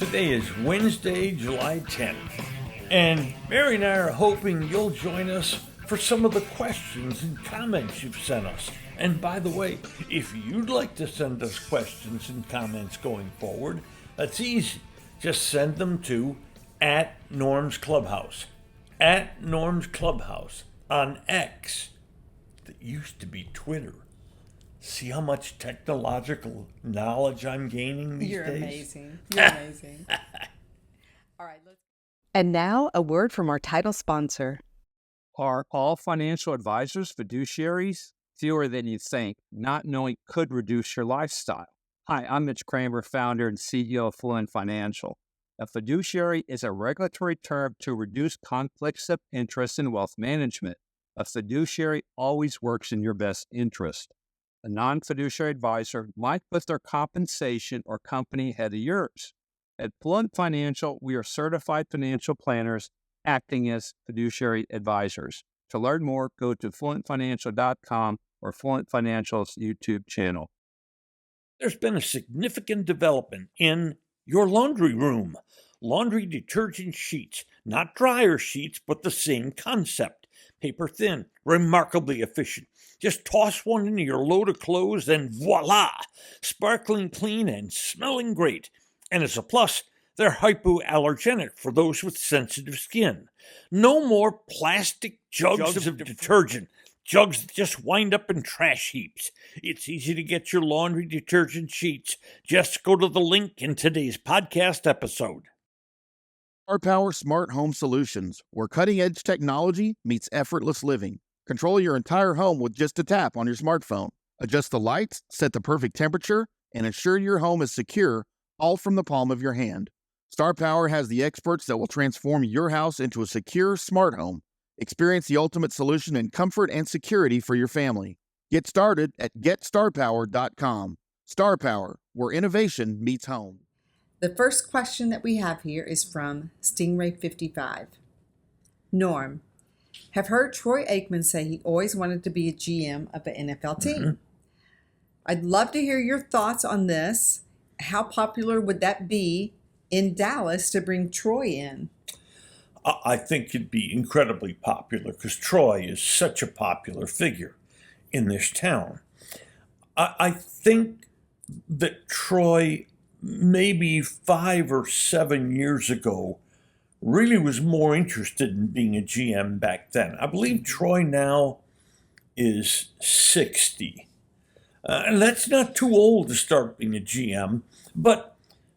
Today is Wednesday, July 10th, and Mary and I are hoping you'll join us for some of the questions and comments you've sent us. And by the way, if you'd like to send us questions and comments going forward, that's easy. Just send them to @NormsClubhouse. @NormsClubhouse on X. That used to be Twitter. See how much technological knowledge I'm gaining these days? You're amazing. You're amazing. All right, let's. And now, a word from our title sponsor. Are all financial advisors fiduciaries? Fewer than you think. Not knowing could reduce your lifestyle. Hi, I'm Mitch Kramer, founder and CEO of Fluent Financial. A fiduciary is a regulatory term to reduce conflicts of interest in wealth management. A fiduciary always works in your best interest. A non-fiduciary advisor might put their compensation or company ahead of yours. At Fluent Financial, we are certified financial planners acting as fiduciary advisors. To learn more, go to fluentfinancial.com or Fluent Financial's YouTube channel. There's been a significant development in your laundry room. Laundry detergent sheets, not dryer sheets, but the same concept. Paper thin, remarkably efficient. Just toss one into your load of clothes and voila! Sparkling clean and smelling great. And as a plus, they're hypoallergenic for those with sensitive skin. No more plastic jugs of detergent. Jugs that just wind up in trash heaps. It's easy to get your laundry detergent sheets. Just go to the link in today's podcast episode. Star Power Smart Home Solutions, where cutting-edge technology meets effortless living. Control your entire home with just a tap on your smartphone. Adjust the lights, set the perfect temperature, and ensure your home is secure, all from the palm of your hand. Star Power has the experts that will transform your house into a secure, smart home. Experience the ultimate solution in comfort and security for your family. Get started at GetStarPower.com. Star Power, where innovation meets home. The first question that we have here is from Stingray55. Norm, have heard Troy Aikman say he always wanted to be a GM of an NFL team. Mm-hmm. I'd love to hear your thoughts on this. How popular would that be in Dallas to bring Troy in? I think it'd be incredibly popular because Troy is such a popular figure in this town. I think that Troy, maybe 5 or 7 years ago, really was more interested in being a GM back then. I believe Troy now is 60. And that's not too old to start being a GM, but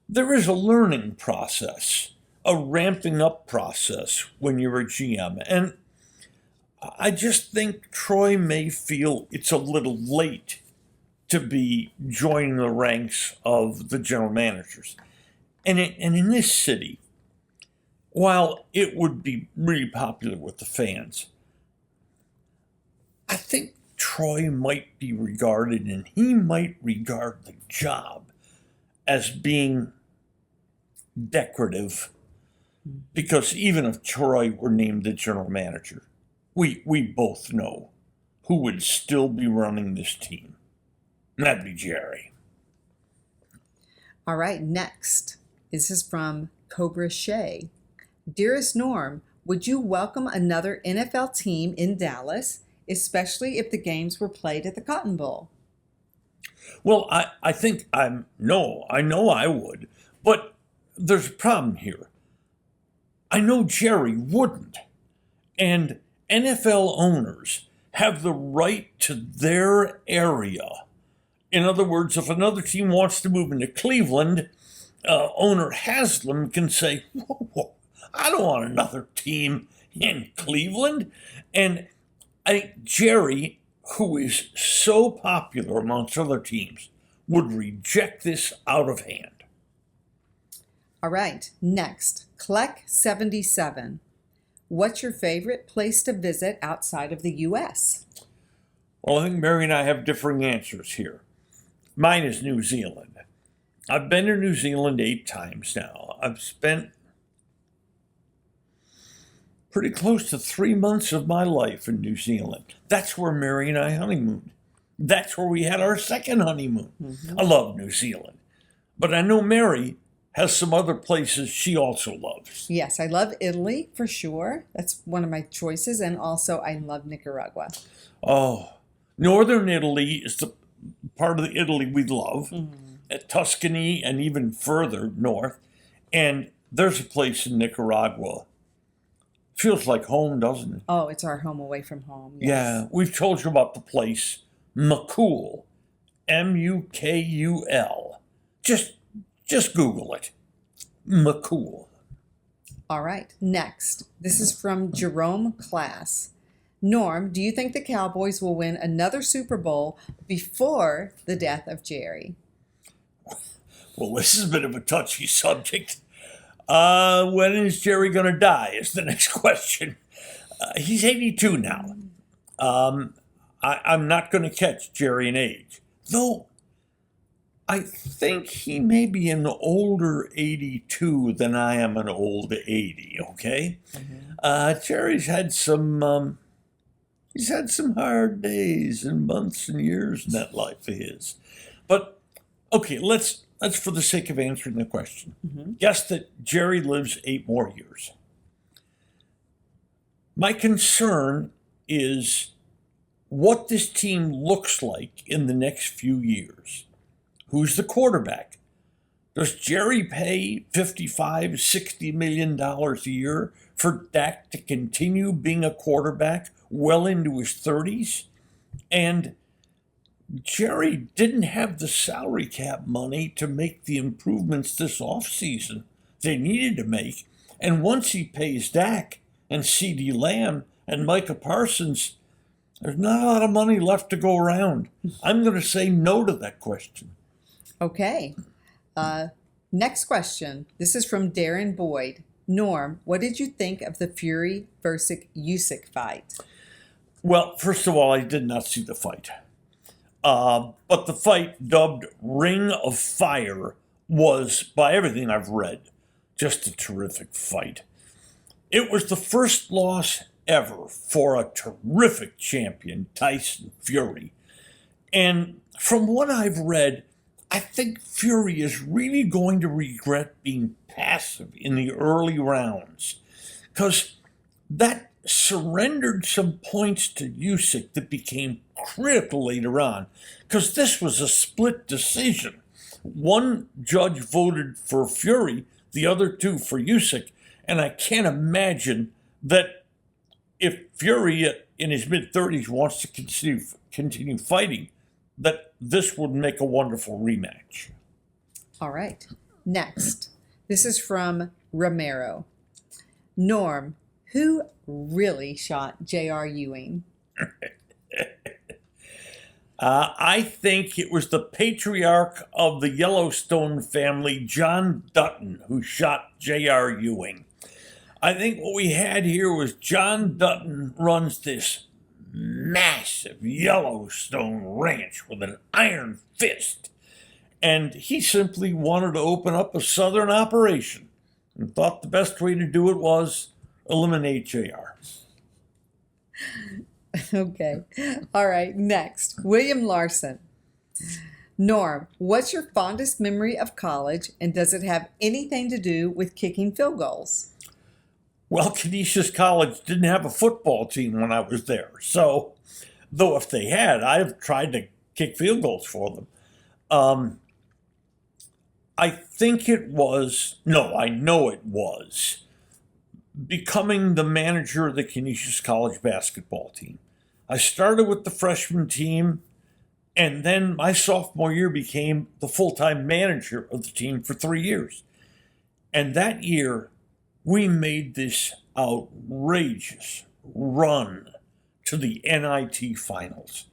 there is a learning process, a ramping up process when you're a GM. And I just think Troy may feel it's a little late to be joining the ranks of the general managers. And in this city, while it would be really popular with the fans, I think Troy might be regarded, and he might regard the job as being decorative, because even if Troy were named the general manager, we both know who would still be running this team. That'd be Jerry. All right, next. This is from Cobra Shea. Dearest Norm, would you welcome another NFL team in Dallas, especially if the games were played at the Cotton Bowl? Well, I know I would, but there's a problem here. I know Jerry wouldn't, and NFL owners have the right to their area. In other words, if another team wants to move into Cleveland, owner Haslam can say, whoa, I don't want another team in Cleveland. And I think Jerry, who is so popular amongst other teams, would reject this out of hand. All right, next, Kleck77. What's your favorite place to visit outside of the U.S.? Well, I think Mary and I have differing answers here. Mine is New Zealand. I've been to New Zealand 8 times now. I've spent pretty close to 3 months of my life in New Zealand. That's where Mary and I honeymooned. That's where we had our second honeymoon. Mm-hmm. I love New Zealand. But I know Mary has some other places she also loves. Yes, I love Italy for sure. That's one of my choices. And also, I love Nicaragua. Oh, northern Italy is the part of the Italy we love, at Tuscany and even further north. And there's a place in Nicaragua. Feels like home, doesn't it? Oh, it's our home away from home. Yes. Yeah, we've told you about the place, Macul, Mukul. Just Google it, Macul. All right. Next, this is from Jerome Class. Norm, do you think the Cowboys will win another Super Bowl before the death of Jerry? Well, this is a bit of a touchy subject. When is Jerry going to die is the next question. He's 82 now. I'm not going to catch Jerry in age, though I think he may be an older 82 than I am an old 80, okay? Jerry's had some he's had some hard days and months and years in that life of his. But okay, let's for the sake of answering the question, guess that Jerry lives 8 more years. My concern is what this team looks like in the next few years. Who's the quarterback? Does Jerry pay $55, $60 million a year for Dak to continue being a quarterback well into his 30s? And Jerry didn't have the salary cap money to make the improvements this offseason they needed to make. And once he pays Dak and CeeDee Lamb and Micah Parsons, there's not a lot of money left to go around. I'm going to say no to that question. Okay. Next question. This is from Darren Boyd. Norm, what did you think of the Fury versus Usyk fight? Well, first of all, I did not see the fight. But the fight, dubbed Ring of Fire, was, by everything I've read, just a terrific fight. It was the first loss ever for a terrific champion, Tyson Fury. And from what I've read, I think Fury is really going to regret being passive in the early rounds, because that surrendered some points to Usyk that became critical later on, because this was a split decision. One judge voted for Fury, the other 2 for Usyk, and I can't imagine that if Fury in his mid-30s wants to continue fighting, that this would make a wonderful rematch. All right. Next, this is from Romero. Norm, who really shot J.R. Ewing? I think it was the patriarch of the Yellowstone family, John Dutton, who shot J.R. Ewing. I think what we had here was John Dutton runs this massive Yellowstone ranch with an iron fist. And he simply wanted to open up a southern operation and thought the best way to do it was eliminate JR. Okay. All right. Next, William Larson. Norm, what's your fondest memory of college, and does it have anything to do with kicking field goals? Well, Canisius College didn't have a football team when I was there. So, though if they had, I've tried to kick field goals for them. I think it was, no, I know it was, becoming the manager of the Canisius College basketball team. I started with the freshman team, and then my sophomore year became the full-time manager of the team for 3 years. And that year, we made this outrageous run to the NIT finals.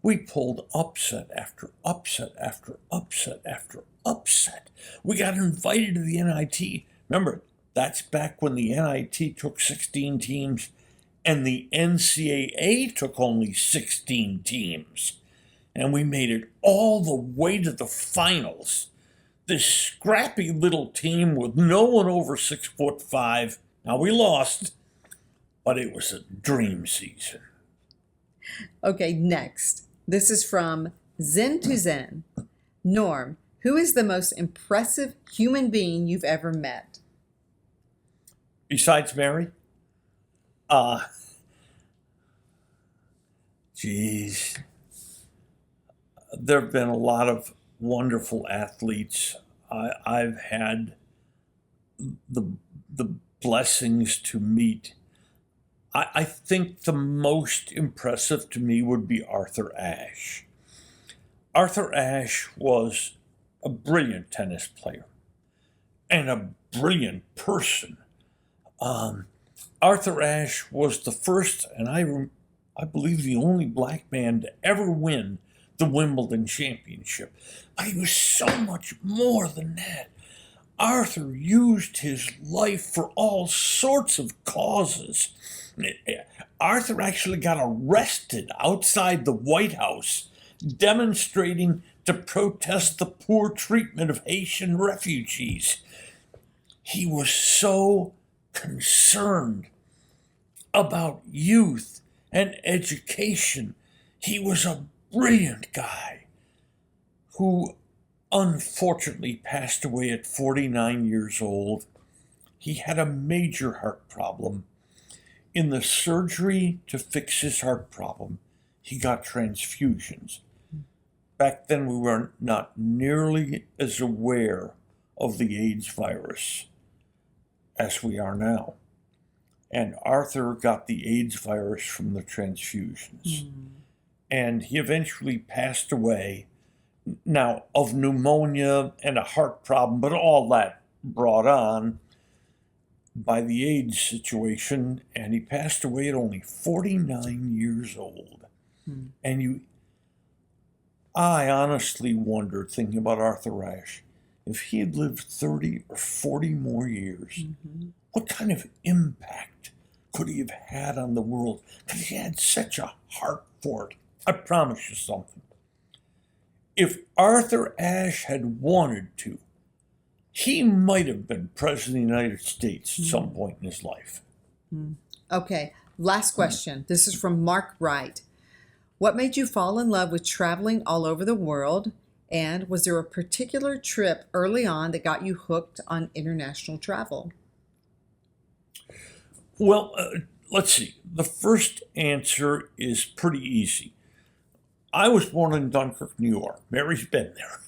We pulled upset after upset after upset after upset. We got invited to the NIT. Remember, that's back when the NIT took 16 teams and the NCAA took only 16 teams. And we made it all the way to the finals. This scrappy little team with no one over 6'5". Now we lost, but it was a dream season. Okay, next. This is from Zen to Zen. Norm, Who is the most impressive human being you've ever met? Besides Mary? Uh, geez. There have been a lot of wonderful athletes. I've had the blessings to meet. I think the most impressive to me would be Arthur Ashe. Arthur Ashe was a brilliant tennis player and a brilliant person. Arthur Ashe was the first, and I believe the only black man to ever win the Wimbledon championship. But he was so much more than that. Arthur used his life for all sorts of causes. Arthur actually got arrested outside the White House demonstrating to protest the poor treatment of Haitian refugees. He was so concerned about youth and education. He was a brilliant guy who unfortunately passed away at 49 years old. He had a major heart problem. In the surgery to fix his heart problem, he got transfusions. Back then, we were not nearly as aware of the AIDS virus as we are now. And Arthur got the AIDS virus from the transfusions. And he eventually passed away, now of pneumonia and a heart problem, but all that brought on by the AIDS situation. And he passed away at only 49 years old. And I honestly wonder, thinking about Arthur Ashe, if he had lived 30 or 40 more years, what kind of impact could he have had on the world? Because he had such a heart for it. I promise you something. If Arthur Ashe had wanted to, he might have been president of the United States at some point in his life. Okay, last question. This is from Mark Wright. What made you fall in love with traveling all over the world? And was there a particular trip early on that got you hooked on international travel? Well, let's see. The first answer is pretty easy. I was born in Dunkirk, New York. Mary's been there.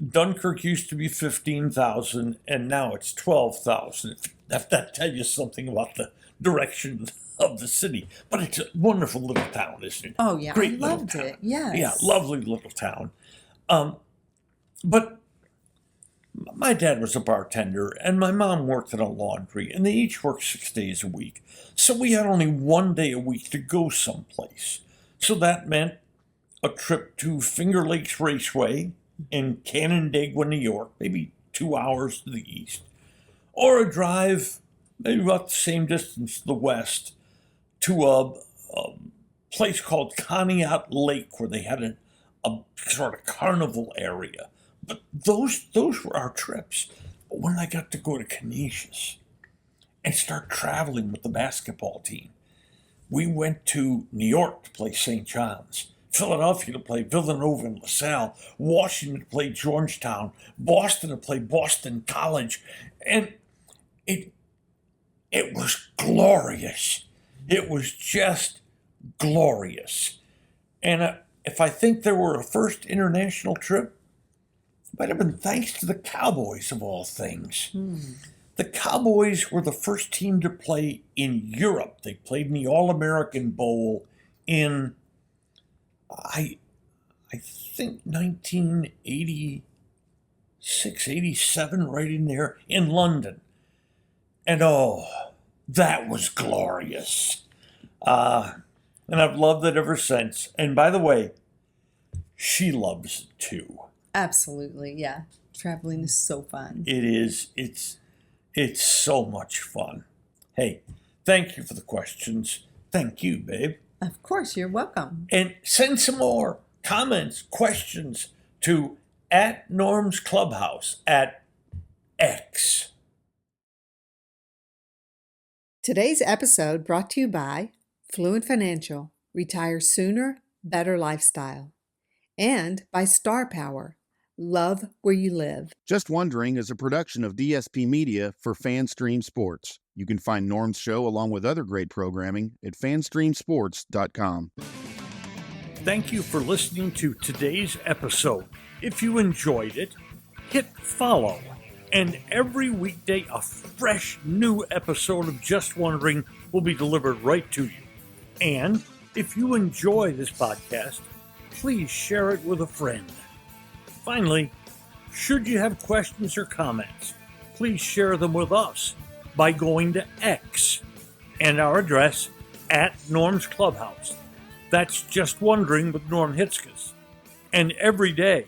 Dunkirk used to be 15,000, and now it's 12,000. If that tells you something about the direction of the city. But it's a wonderful little town, isn't it? Oh, yeah. Great I little loved town. it. Yes. Yeah, lovely little town. But my dad was a bartender, and my mom worked in a laundry, and they each worked 6 days a week. So we had only 1 day a week to go someplace. So that meant a trip to Finger Lakes Raceway in Canandaigua, New York, maybe 2 hours to the east, or a drive maybe about the same distance to the west to a place called Conneaut Lake, where they had a sort of carnival area. But those were our trips. But when I got to go to Canisius and start traveling with the basketball team, we went to New York to play St. John's, Philadelphia to play Villanova and LaSalle, Washington to play Georgetown, Boston to play Boston College. And it was glorious. It was just glorious. And if I think there were a first international trip, it might have been thanks to the Cowboys, of all things. The Cowboys were the first team to play in Europe. They played in the All-American Bowl in, I think, 1986, 87, right in there, in London. And oh, that was glorious. And I've loved it ever since. And by the way, she loves it too. Absolutely, yeah. Traveling is so fun. It is. It's so much fun. Hey, thank you for the questions. Thank you, babe. Of course, you're welcome. And send some more comments, questions to @Norm's Clubhouse at X. Today's episode brought to you by Fluent Financial, Retire Sooner, Better Lifestyle, and by Star Power, Love where you live. Just Wondering is a production of DSP Media for FanStream Sports. You can find Norm's show along with other great programming at fanstreamsports.com. Thank you for listening to today's episode. If you enjoyed it, hit follow. And every weekday, a fresh new episode of Just Wondering will be delivered right to you. And if you enjoy this podcast, please share it with a friend. Finally, should you have questions or comments, please share them with us by going to X and our address at Norm's Clubhouse. That's Just Wondering with Norm Hitzges. And every day,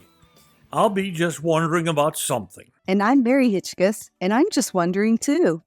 I'll be just wondering about something. And I'm Mary Hitchkus, and I'm just wondering too.